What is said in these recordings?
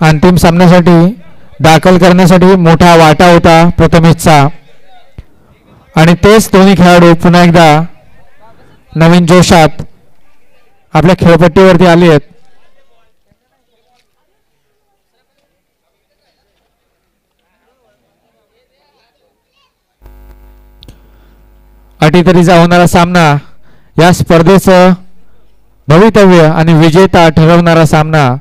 अंतिम सामन्यासाठी दाखल करण्यासाठी मोठा वाटा होता प्रथमेशचा आणि तेच दोन्ही खेळाडू पुन्हा एकदा नवीन जोशात आपल्या खेळपट्टीवरती आले आहेत. अटीतटीचा होणारा सामना या स्पर्धेचं भवितव्य आणि विजेता ठरवणारा सामना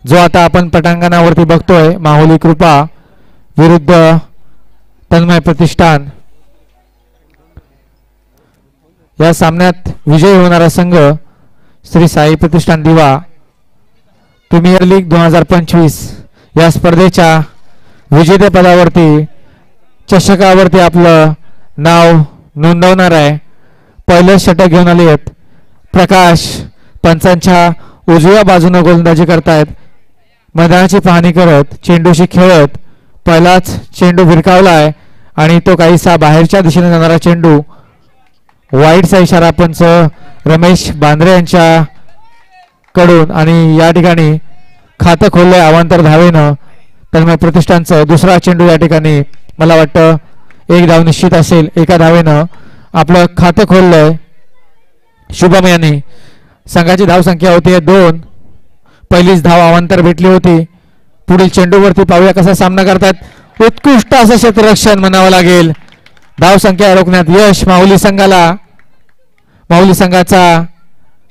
जो आता आपण पटांगणावरती बघतोय माहुली कृपा विरुद्ध तन्मय प्रतिष्ठान. या सामन्यात विजयी होणारा संघ श्री साई प्रतिष्ठान दिवा प्रीमियर लीग 2025 या स्पर्धेच्या विजेतेपदावरती चषकावरती आपलं नाव नोंदवणार आहे. पहिलं षटक घेऊन आले आहेत प्रकाश पंचांच्या उजव्या बाजूने गोलंदाजी करतायत. मैदानाची पाहणी करत चेंडूशी खेळत पहिलाच चेंडू भिरकावलाय आणि तो काहीसा बाहेरच्या दिशेने जाणारा चेंडू वाईटचा इशारा पंच रमेश बांद्रे यांच्या कडून आणि या ठिकाणी खातं खोललंय अवांतर धावेनं. तन्मय प्रतिष्ठानचं दुसरा चेंडू या ठिकाणी मला वाटतं एक धाव निश्चित असेल. एका धावेनं आपलं खातं खोललंय शुभम यांनी. संघाची धावसंख्या होती 2. पहिलीच धाव अवांतर भेटली होती. पुढील चेंडूवरती पाहूया कसा सामना करतात. उत्कृष्ट असं क्षेत्ररक्षण म्हणावं लागेल. धावसंख्या रोखण्यात यश माहुली संघाला. माहुली संघाचा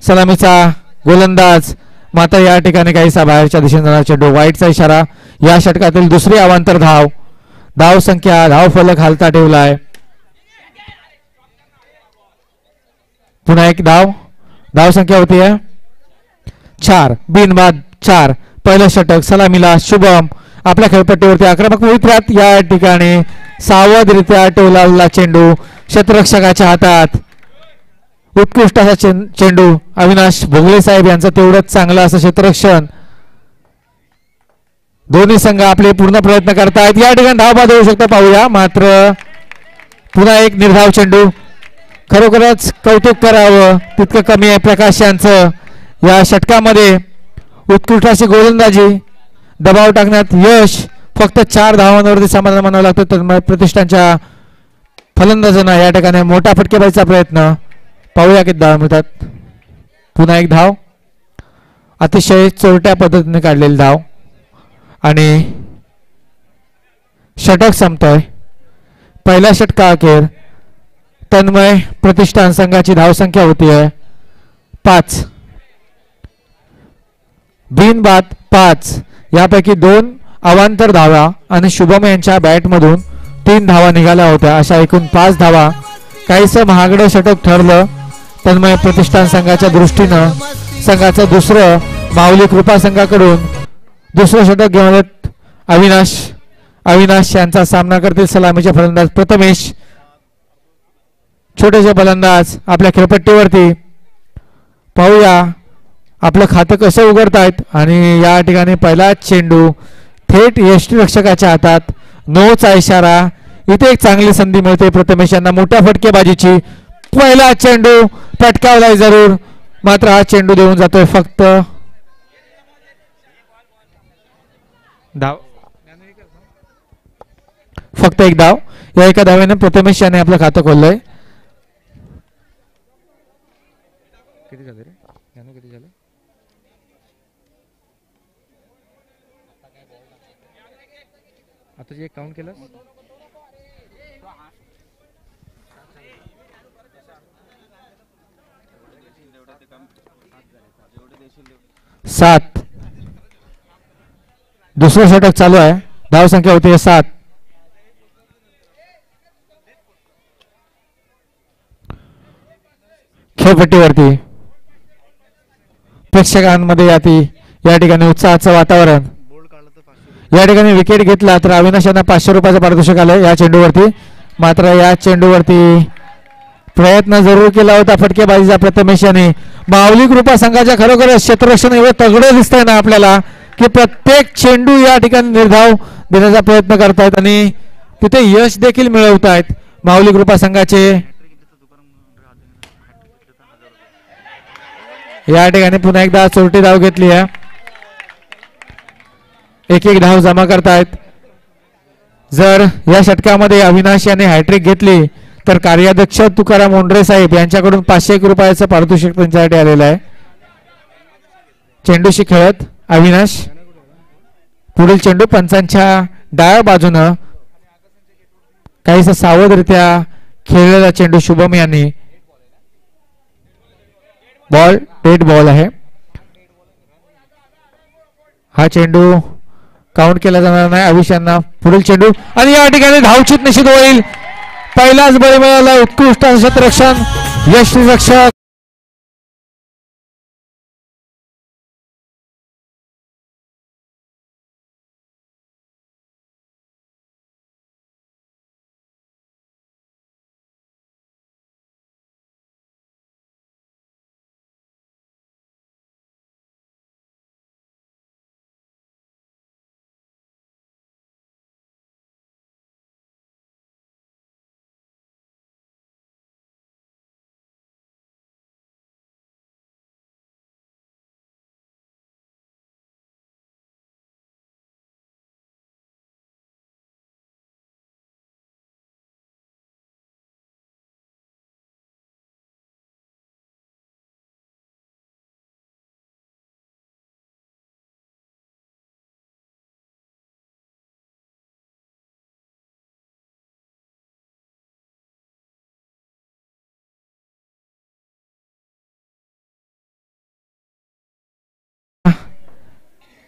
सलामीचा गोलंदाज मात्र या ठिकाणी काहीसा बाहेरच्या दिशेने जाणारा चेंडू वाईटचा इशारा. या षटकातील दुसरी अवांतर धाव. धावसंख्या धावफलक हालता ठेवलाय. पुन्हा एक धाव. धावसंख्या होती 4 बिनबाद 4. पहिलं षटक सलामीला शुभम आपल्या खेळपट्टीवरती आक्रमक भूमिकेत या ठिकाणी सावधरित्या टोलावलेला चेंडू क्षेत्ररक्षकाच्या हातात. उत्कृष्ट असा चेंडू अविनाश भोगले साहेब यांचं तेवढंच चांगलं असं क्षेत्ररक्षण. दोन्ही संघ आपले पूर्ण प्रयत्न करतायत. या ठिकाणी धावबाद होऊ शकतो पाहूया. मात्र पुन्हा एक निर्धाव चेंडू. खरोखरच कौतुक करावं तितकं कमी आहे प्रकाश यांचं. या षटकामध्ये उत्कृष्ट अशी गोलंदाजी दबाव टाकण्यात यश. फक्त 4 धावांवरती समाधान मानावं लागतं. तर प्रतिष्ठानच्या फलंदाजांना या ठिकाणी मोठा फटकेबाजीचा प्रयत्न. पाहूया किती धाव मिळतात. पुन्हा एक धाव. अतिशय चोरट्या पद्धतीने काढलेली धाव आणि षटक संपतोय. पहिल्या षटका अखेर तन्मय प्रतिष्ठान संघाची धावसंख्या होती 5. बिनबाद 5. यापैकी 2 अवांतर धावा आणि शुभम यांच्या बॅटमधून 3 धावा निघाल्या होत्या. अशा एकूण 5 धावा. काहीसं महागडं षटक ठरलं तन्मय प्रतिष्ठान संघाच्या दृष्टीनं. संघाचं दुसरं माऊली कृपा संघाकडून दुसरं षटक घेऊन अविनाश यांचा सामना करतील सलामीचे फलंदाज प्रथमेश. छोटेसे फलंदाज आपल्या खेळपट्टीवरती. पाहूया आपलं खातं कसं उघडतायत. आणि या ठिकाणी पहिला चेंडू थेट यष्टीरक्षकाच्या हातात. नोचा इशारा. इथे एक चांगली संधी मिळते प्रथमेश यांना मोठ्या फटकेबाजीची. पहिला चेंडू पटकावलाय जरूर मात्र हा चेंडू देऊन जातोय फक्त धाव. फक्त एक धाव. या एका धावेने प्रथमेश याने आपलं खातं खोललंय. किती झाले रे? किती झालं? आता जे काउंट केलं 7. दुसरं षटक चालू आहे. धावसंख्या होती 7. खेळपट्टीवरती प्रेक्षकांमध्ये या ठिकाणी उत्साहाचं वातावरण. या ठिकाणी विकेट घेतला तर अविनाश यांना 500 रुपयाचं पारितोषिक आलं या चेंडूवरती. मात्र या चेंडूवरती प्रयत्न जरूर केला होता फटकेबाजीचा प्रथमेश यांनी. माऊली कृपा संघाच्या खरोखर क्षेत्ररक्षण एवढं तगडं दिसतंय ना आपल्याला की प्रत्येक चेंडू या ठिकाणी निर्धाव देण्याचा प्रयत्न करतायत आणि तिथे यश देखील मिळवतायत माऊली कृपा संघाचे. या ठिकाणी पुन्हा एकदा चोरटी धाव घेतली आहे. एक एक धाव जमा करतायत. जर या षटकामध्ये अविनाश याने हॅट्रिक घेतली तर कार्याध्यक्ष तुकाराम ओंडरे साहेब यांच्याकडून 501 रुपयाचं पारितोषिक त्यांच्यासाठी आलेलं आहे. चेंडूशी खेळत अविनाश. पुढील चेंडू पंचांच्या डाव्या बाजूनं काहीसा सावधरित्या खेळलेला चेंडू शुभम यांनी. बॉल डेड बॉल आहे. हा चेंडू काउंट केला जाणार नाही. अविश यांना पुढील चेंडू आणि या ठिकाणी धावचूत निश्चित होईल. पहिलाच बळी मिळाला. उत्कृष्ट क्षेत्ररक्षण यष्टीरक्षक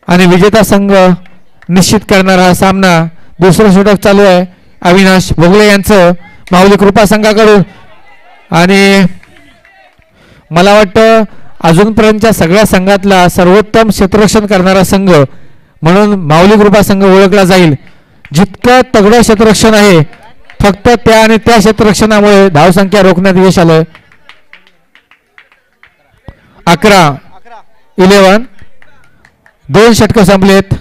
आणि विजेता संघ निश्चित करणारा हा सामना. दुसरं षटक चालू आहे अविनाश भोगले यांचं माऊली कृपा संघाकडून. आणि मला वाटतं अजूनपर्यंतच्या सगळ्या संघातला सर्वोत्तम क्षेत्ररक्षण करणारा संघ म्हणून माऊली कृपा संघ ओळखला जाईल. जितकं तगडं क्षेत्ररक्षण आहे फक्त त्या आणि त्या क्षेत्ररक्षणामुळे धावसंख्या रोखण्यात यश आलं. 11 दोन षटकं संपलेत.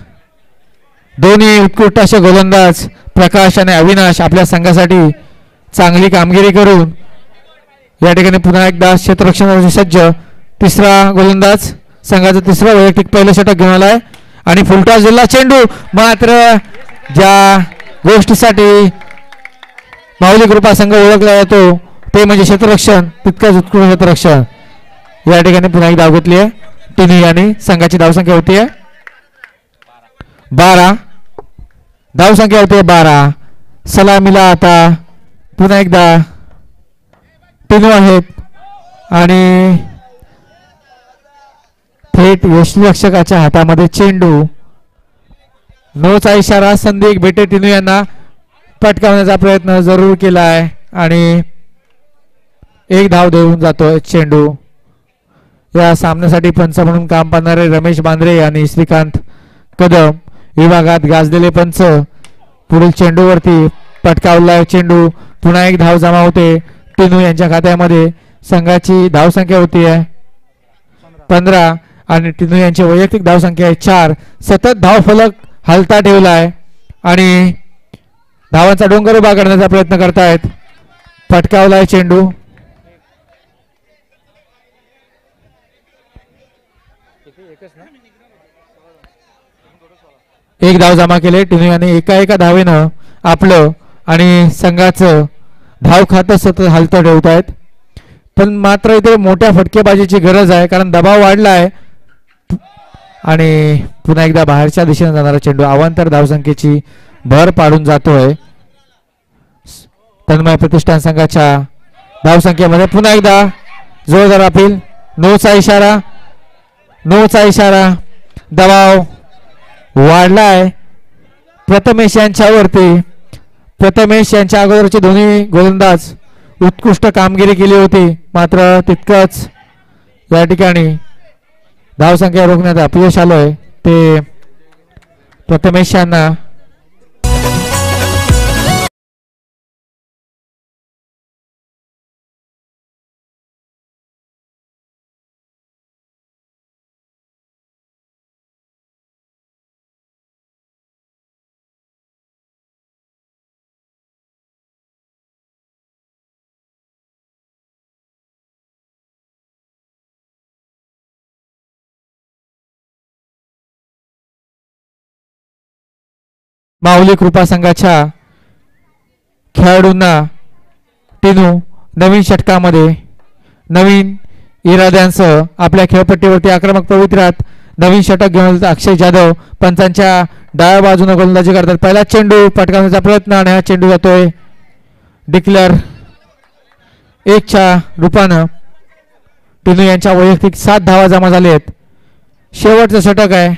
दोन्ही उत्कृष्ट असे गोलंदाज प्रकाश आणि अविनाश आपल्या संघासाठी चांगली कामगिरी करून या ठिकाणी पुन्हा एकदा क्षेत्ररक्षणासाठी सज्ज. तिसरा गोलंदाज संघाचं तिसरं वैयक्तिक पहिलं षटक घेऊन आलाय आणि फुलटॉस जिल्हा चेंडू. मात्र ज्या गोष्टीसाठी माऊली कृपा संघ ओळखला जातो ते म्हणजे क्षेत्ररक्षण. तितकंच उत्कृष्ट क्षेत्ररक्षण. या ठिकाणी पुन्हा एक धाव घेतली आहे टिनी यांनी. संघाची धावसंख्या होती 12. धावसंख्या होती 12. सलामीला आता पुन्हा एकदा टिनू आहेत आणि थेट यष्टीरक्षकाच्या हातामध्ये चेंडू. नोचा इशारा. संदीप बेटे टिनू यांना पटकावण्याचा प्रयत्न जरूर केला आहे आणि एक धाव देऊन जातोय चेंडू. या सामन्यासाठी पंच म्हणून काम पाहणारे रमेश बांद्रे आणि श्रीकांत कदम विभागात गाजलेले पंच पुढील चेंडूवरती पटकावलाय चेंडू. पुन्हा एक धाव जमा होते टिनू यांच्या खात्यामध्ये. संघाची धावसंख्या होती 15 आणि टिनू यांची वैयक्तिक धावसंख्या आहे 4. सतत धाव फलक हलता ठेवलाय आणि धावांचा डोंगर उभा करण्याचा प्रयत्न करतायत. पटकावलाय चेंडू. एक धाव जमा केले टिनू यांनी. एका धावेनं आपलं आणि संघाचं धाव खातं सतत हलतं ठेवत आहेत. पण मात्र इथे मोठ्या फटकेबाजीची गरज आहे कारण दबाव वाढलाय आणि पुन्हा एकदा बाहेरच्या दिशेने जाणारा चेंडू अवांतर धावसंख्येची भर पाडून जातोय. तन्मय प्रतिष्ठान संघाच्या धावसंख्येमध्ये पुन्हा एकदा जोरदार अपील. नोचा इशारा. दबाव वाढलाय प्रथमेश यांच्यावरती. प्रथमेश यांच्या अगोदरचे दोन्ही गोलंदाज उत्कृष्ट कामगिरी केली होती मात्र तितकंच या ठिकाणी धावसंख्या रोखण्यात अपयश आलोय ते प्रथमेश यांना. माऊली कृपा संघाच्या खेळाडूंना टिनू नवीन षटकामध्ये नवीन इराद्यांसह आपल्या खेळपट्टीवरती आक्रमक पवित्र्यात नवीन षटक घेऊन अक्षय जाधव पंचांच्या डाव्या बाजूने गोलंदाजी करतात. पहिला चेंडू पटकावण्याचा प्रयत्न आणि हा चेंडू जातोय डिक्लेअर 1च्या रूपानं. टिनू यांच्या वैयक्तिक 7 धावा जमा झालेत. शेवटचं षटक आहे.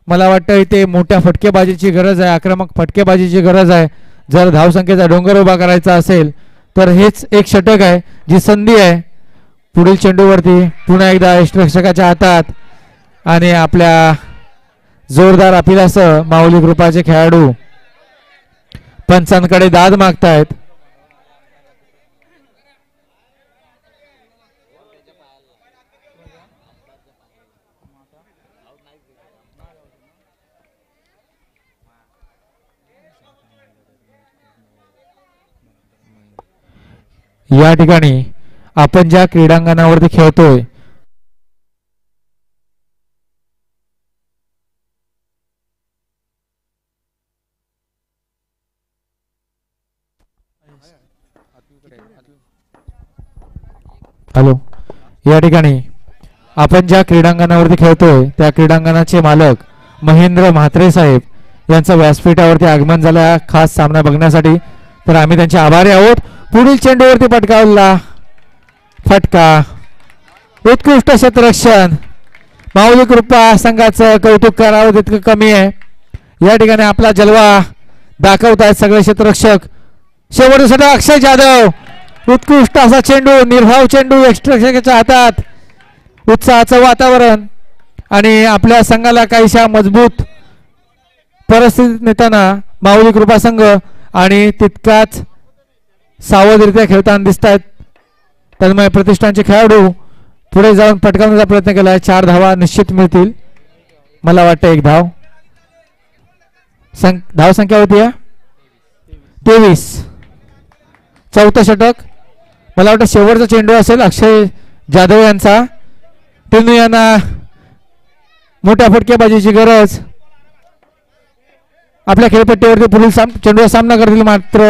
मला वाटतं इथे मोठ्या फटकेबाजीची गरज आहे, आक्रमक फटकेबाजीची गरज आहे. जर धावसंख्येचा डोंगर उभा करायचा असेल तर हेच एक षटक आहे, जी संधी आहे. पुढील चेंडूवरती पुन्हा एकदा यष्टिरक्षकाच्या हातात आणि आपल्या जोरदार अपिलासह माऊली कृपाचे खेळाडू पंचांकडे दाद मागतायत. या ठिकाणी आपण ज्या क्रीडांगणावरती खेळतोय या ठिकाणी आपण ज्या क्रीडांगणावरती खेळतोय त्या क्रीडांगणाचे मालक महेंद्र म्हात्रे साहेब यांचं व्यासपीठावरती आगमन झालं खास सामना बघण्यासाठी. तर आम्ही त्यांचे आभारी आहोत. पुढील चेंडूवरती पटकावला फटका. उत्कृष्ट क्षेत्ररक्षण. माऊली कृपा संघाचं कौतुक करावं तितकं कमी आहे. या ठिकाणी आपला जलवा दाखवत आहेत सगळे क्षेत्ररक्षक. शेवटसाठी अक्षय जाधव उत्कृष्ट असा चेंडू, निर्धाव चेंडू यष्टिरक्षकाच्या हातात. उत्साहाचं वातावरण आणि आपल्या संघाला काहीशा मजबूत परिस्थितीत नेताना माऊली कृपा संघ आणि तितकाच सावधरित्या खेळताना दिसत आहेत. तन्मय प्रतिष्ठानचे खेळाडू पुढे जाऊन पटकावण्याचा प्रयत्न केलाय. 4 धावा निश्चित मिळतील. मला वाटतं 1 धाव. धाव संख्या होती 23. चौथं षटक. मला वाटतं शेवटचा चेंडू असेल अक्षय जाधव यांचा. टिनू यांना मोठ्या फटकेबाजीची गरज. आपल्या खेळपट्टीवरती पुढील चेंडूचा सामना करतील, मात्र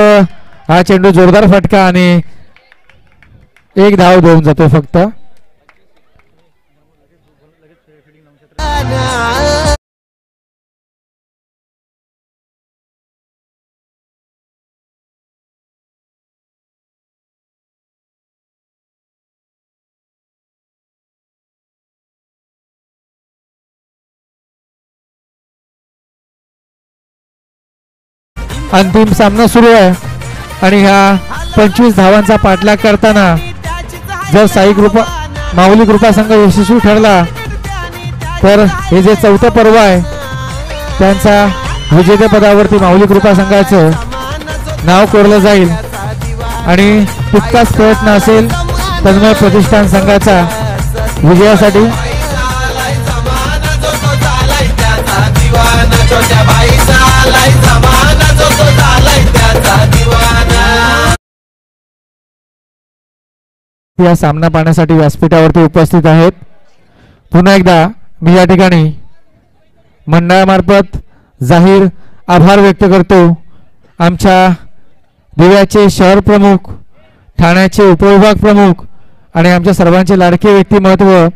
हा चेंडू जोरदार फटका आणि 1 धाव देऊन जातो फक्त. अंतिम सामना सुरू आहे आणि ह्या 25 धावांचा पाठलाग करताना जर साई कृपा माऊली कृपा संघ यशस्वी ठरला तर हे जे 4थं पर्व आहे त्यांचा विजेतेपदावरती माऊली कृपा संघाचं नाव कोरलं जाईल आणि तितकाच प्रयत्न असेल तन्मय प्रतिष्ठान संघाचा विजयासाठी. या सामना पाहण्यासाठी व्यासपीठावरती उपस्थित आहेत. पुन्हा एकदा मी या ठिकाणी मंडळामार्फत जाहीर आभार व्यक्त करतो. आमच्या दिव्याचे शहर प्रमुख, ठाण्याचे उपविभाग प्रमुख आणि आमच्या सर्वांचे लाडके व्यक्तिमत्व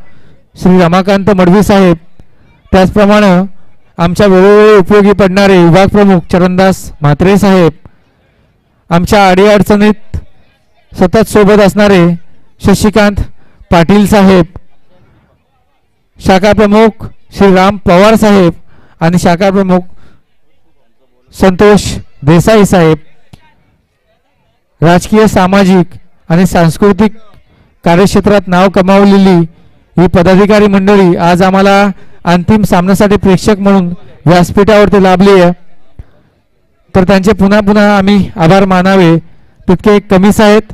श्री रमाकांत मडवी साहेब, त्याचप्रमाणे आमच्या वेळोवेळी उपयोगी पडणारे विभाग प्रमुख चरणदास म्हात्रे साहेब, आमच्या अडीअडचणीत सतत सोबत असणारे शशिकांत पाटील साहेब, शाखा प्रमुख श्री राम पवार साहेब आणि शाखा प्रमुख संतोष देसाई साहेब, राजकीय, सामाजिक आणि सांस्कृतिक कार्यक्षेत्रात नाव कमावलेली ही पदाधिकारी मंडळी आज आम्हाला अंतिम सामन्यासाठी प्रेक्षक म्हणून व्यासपीठावरती लाभली आहे. तर त्यांचे पुन्हा पुन्हा आम्ही आभार मानावे तितके कमीच आहेत.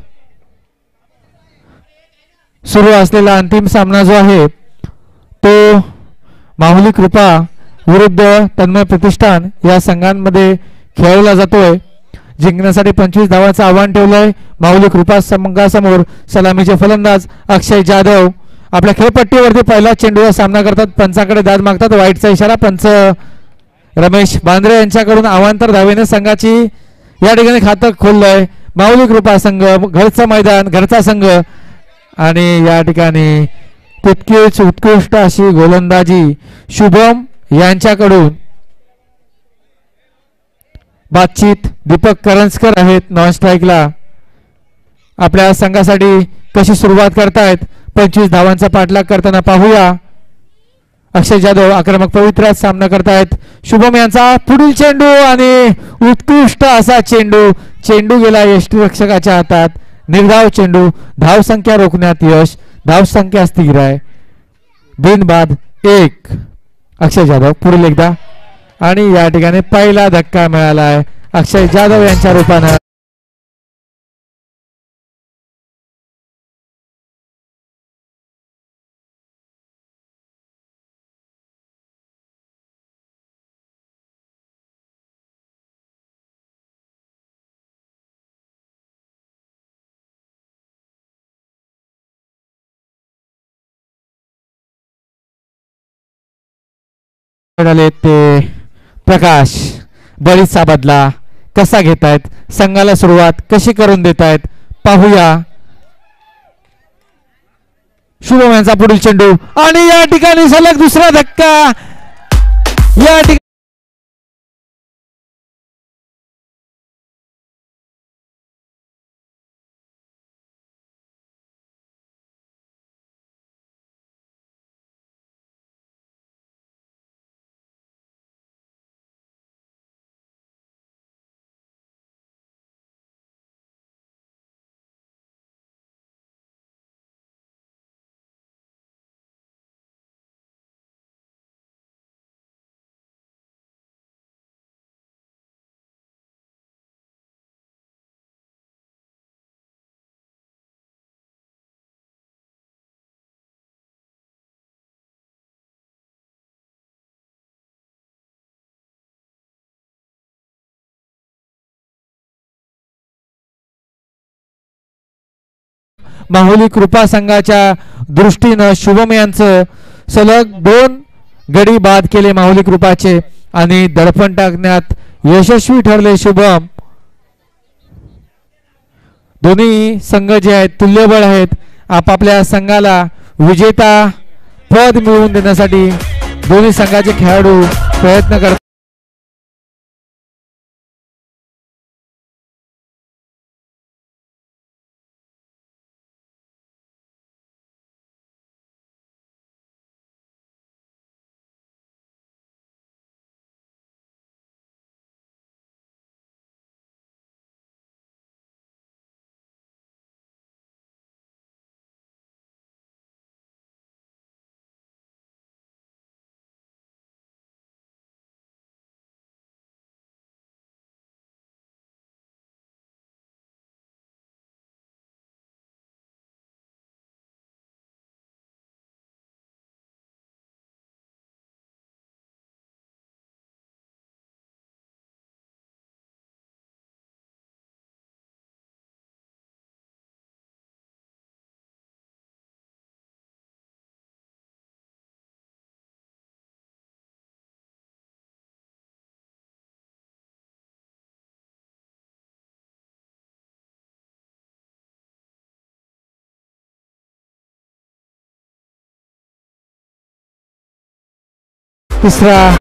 सुरू असलेला अंतिम सामना जो आहे तो माऊली कृपा विरुद्ध तन्मय प्रतिष्ठान या संघांमध्ये खेळवला जातोय. जिंकण्यासाठी 25 धावांचं आव्हान ठेवलंय माऊली कृपा संघासमोर. सलामीचे फलंदाज अक्षय जाधव आपल्या खेळपट्टीवरती पहिला चेंडूचा सामना करतात. पंचाकडे दाद मागतात. वाईटचा इशारा. पंच रमेश बांद्रे यांच्याकडून अवांतर धावेने संघाची या ठिकाणी खातं खोललंय. माऊली कृपा संघ घरचं मैदान घरचा संघ आणि या ठिकाणी तितकीच उत्कृष्ट अशी गोलंदाजी शुभम यांच्याकडून. बातचीत दीपक करंजकर आहेत नॉन स्ट्राईकला. आपल्या संघासाठी कशी सुरुवात करतायत 25 धावांचा पाठलाग करताना पाहूया. अक्षय जाधव आक्रमक पवित्रात सामना करतायत. शुभम यांचा पुढील चेंडू आणि उत्कृष्ट असा चेंडू गेला यष्टीरक्षकाच्या हातात. निर्धाव चेंडू. धावसंख्या रोखण्यात यश. धावसंख्या स्थिर आहे. बिनबाद 1. अक्षय जाधव पुढील एकदा आणि या ठिकाणी पहिला धक्का मिळाला आहे अक्षय जाधव यांच्या रूपानं. ते प्रकाश बरीचसा बदला कसा घेतायत संघाला सुरुवात कशी करून देतायत पाहूया. शुभम यांचा पुढील चेंडू आणि या ठिकाणी सलग दुसरा धक्का. या ठिकाणी माहुली कृपा संघाच्या दृष्टीनं शुभम यांचं सलग 2 गडी बाद केले माहुली कृपाचे आणि दडपण टाकण्यात यशस्वी ठरले शुभम. दोन्ही संघ जे आहेत तुल्यबळ आहेत. आपापल्या संघाला विजेता पद मिळवून देण्यासाठी दोन्ही संघाचे खेळाडू प्रयत्न करतात. तिसरा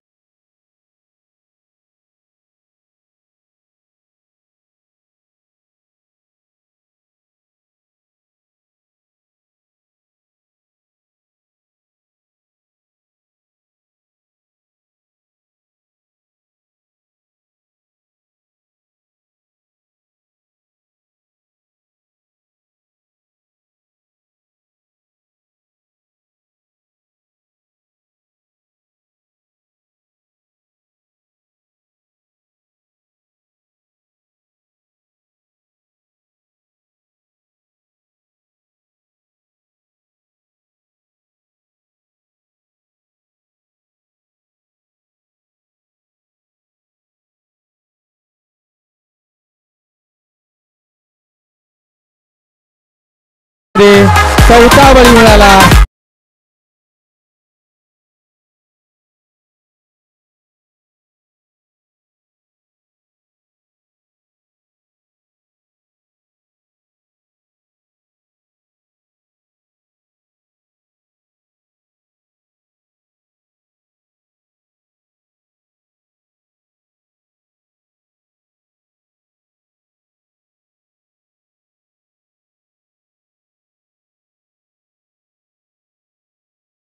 चौथा बळी मिळाला.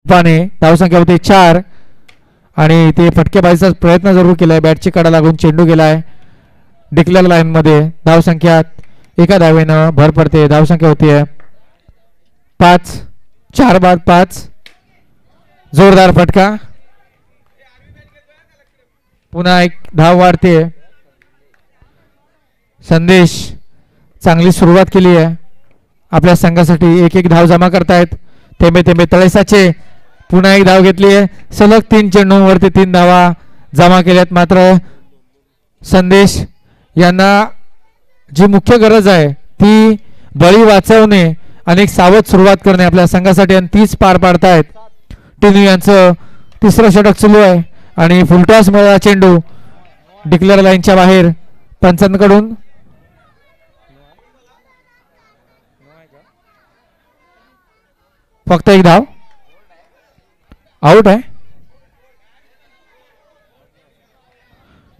पाने धावसंख्या होती 4 आणि ते फटकेबाजीचा प्रयत्न जरूर केलाय. बॅटची कडा लागून चेंडू गेलाय डिक्लेअर लाईन मध्ये. धावसंख्या एका धावेनं भर पडते. धावसंख्या होतीये 5. 4 बाद 5. जोरदार फटका. पुन्हा एक धाव वाढते. संदेश चांगली सुरुवात केली आहे आपल्या संघासाठी. एक एक धाव जमा करतायत. थेंबे थेंबे तळेसाचे. पुन्हा एक धाव घेतली आहे. सलग 3 चेंडूंवरती 3 धावा जमा केल्यात. मात्र संदेश यांना जी मुख्य गरज आहे ती बळी वाचवणे आणि एक सावध सुरुवात करणे आपल्या संघासाठी आणि तीच पार पाडतायत. टिनू यांचं तिसरं षटक सुरू आहे आणि फुलटॉस मिळाला चेंडू डिक्लेअर लाईनच्या बाहेर. पंचांकडून फक्त एक धाव. आउट आहे.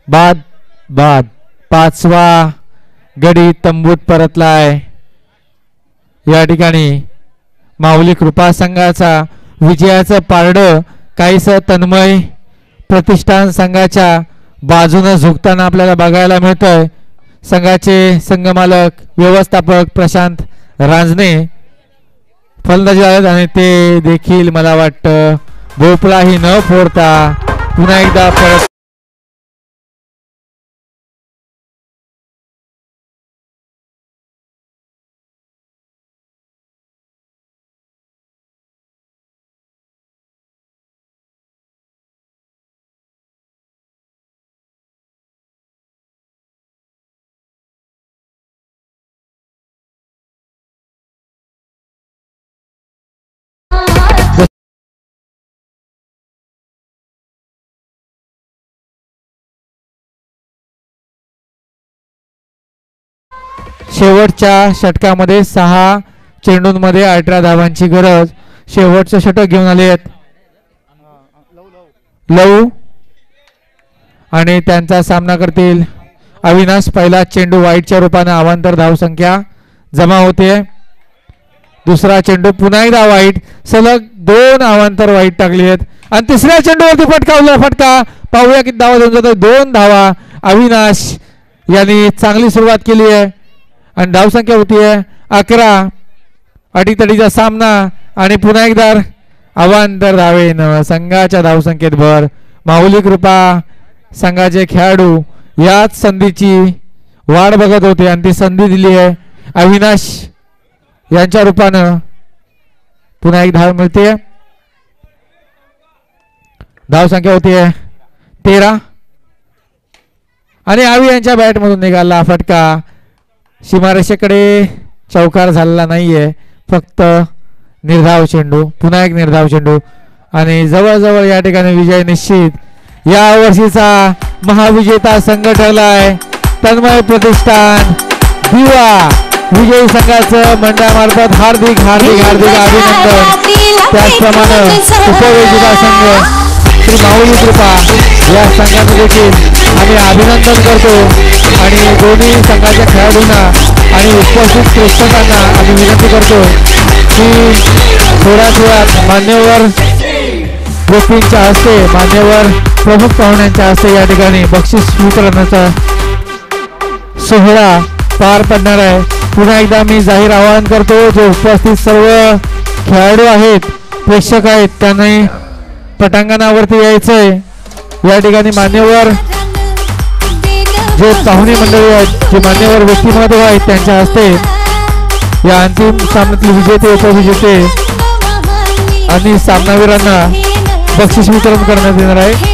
बाद बाद. 5वा गडी तंबूत परतलाय. या ठिकाणी माऊली कृपा संघाचा विजयाचं पारडं काहीसं तन्मय प्रतिष्ठान संघाच्या बाजूने झुकताना आपल्याला बघायला मिळतंय. संघाचे संघमालक व्यवस्थापक प्रशांत रांजणे फलंदाजी आहेत आणि ते देखील मला वाटतं भोपळाही न फोडता पुन्हा एकदा परत शेवटच्या षटकामध्ये 6 चेंडूंमध्ये 18 धावांची गरज. शेवटचं षटक घेऊन आले आहेत लव आणि त्यांचा सामना करतील अविनाश. पहिला चेंडू वाईटच्या रूपाने अवांतर धावसंख्या जमा होते. दुसरा चेंडू पुन्हा एकदा वाईट. सलग 2 अवांतर वाईट टाकली आहेत आणि तिसऱ्या चेंडूवरती फटकावला फटका. पाहूया किती धावा देऊन जातो. 2 धावा अविनाश यांनी चांगली सुरुवात केली आहे आणि धावसंख्या होतीये 11. अटीतटीचा सामना आणि पुन्हा एकदा अवांतर धावेनं संघाच्या धावसंख्येत भर. माऊली कृपा संघाचे खेळाडू याच संधीची वाट बघत होते आणि ती संधी दिली आहे अविनाश यांच्या रूपानं. पुन्हा एक धाव मिळते. धावसंख्या होतीये 13 आणि आवी यांच्या बॅटमधून निघाला फटका. सीमारेषेकडे चौकार झालेला नाहीये. फक्त निर्धाव चेंडू. पुन्हा एक निर्धाव चेंडू आणि जवळजवळ या ठिकाणी विजय निश्चित. या वर्षीचा महाविजेता संघ ठरलाय तन्मय प्रतिष्ठान दिवा. विजयी संघाचं मंडळामार्फत हार्दिक हार्दिक हार्दिक अभिनंदन. त्याचप्रमाणे उपविजेता संघ श्री माऊली कृपा या संघाचं देखील आम्ही अभिनंदन करतो आणि दोन्ही संघाच्या खेळाडूंना आणि उपस्थित प्रेक्षकांना आम्ही विनंती करतो की थोड्याच वेळात मान्यवर व्यक्तींच्या हस्ते मान्यवर प्रमुख पाहुण्यांच्या हस्ते या ठिकाणी बक्षीस वितरणाचा सोहळा पार पडणार आहे. पुन्हा एकदा मी जाहीर आवाहन करतो जे उपस्थित सर्व खेळाडू आहेत प्रेक्षक आहेत त्यांनी पटांगणावरती यायचंय. या ठिकाणी मान्यवर जे पाहुणे मंडळी आहेत जे मान्यवर व्यक्तिमत्व आहेत त्यांच्या हस्ते या अंतिम सामन्यातील विजेते उपविजेते आणि सामनावीरांना बक्षीस वितरण करण्यात येणार आहे.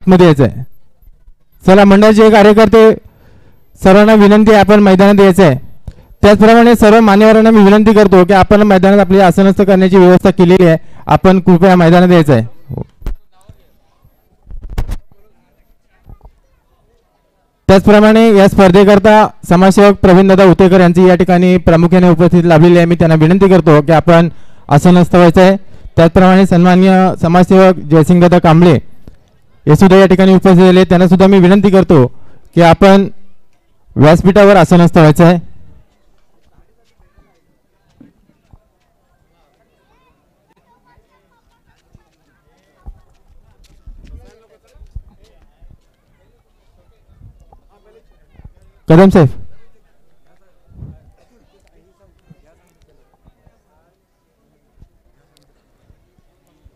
मध्ये यायचं आहे. चला मंडळाचे कार्यकर्ते सर्वांना विनंती आहे आपण मैदानात यायचं आहे. त्याचप्रमाणे सर्व मान्यवरांना मी विनंती करतो की आपण मैदानात आपली आसनस्थ करण्याची व्यवस्था केलेली आहे. आपण कृपया मैदानात यायचं आहे. त्याचप्रमाणे या स्पर्धेकरता समाजसेवक प्रवीणदादा उतेकर यांची या ठिकाणी प्रामुख्याने उपस्थित लाभलेली आहे. मी त्यांना विनंती करतो की आपण आसनस्थ व्हायचं आहे. त्याचप्रमाणे सन्माननीय समाजसेवक जयसिंगदादा कांबळे हे सुद्धा या ठिकाणी उपस्थित झाले. त्यांना सुद्धा मी विनंती करतो की आपण व्यासपीठावर आसनस्थ व्हायचं आहे. कदम साहेब,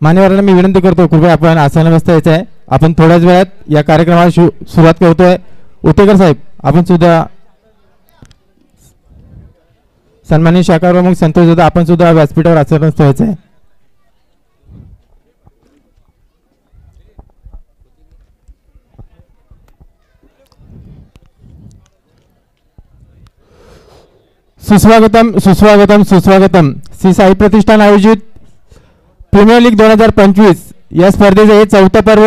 मान्यवरांना मी विनंती करतो कृपया आपण आसनावस्था यायचं आहे. आपण थोड्याच वेळात या कार्यक्रमाला सुरुवात करतोय. उतेकर साहेब आपण सुद्धा, सन्माननीय शाखा प्रमुख संतोष दादा आपण सुद्धा व्यासपीठावर आसनस्थ व्हायचं आहे. सुस्वागतम सुस्वागतम सुस्वागतम. श्री साई प्रतिष्ठान आयोजित प्रीमियर लीग 2025 या स्पर्धेचे हे 4थं पर्व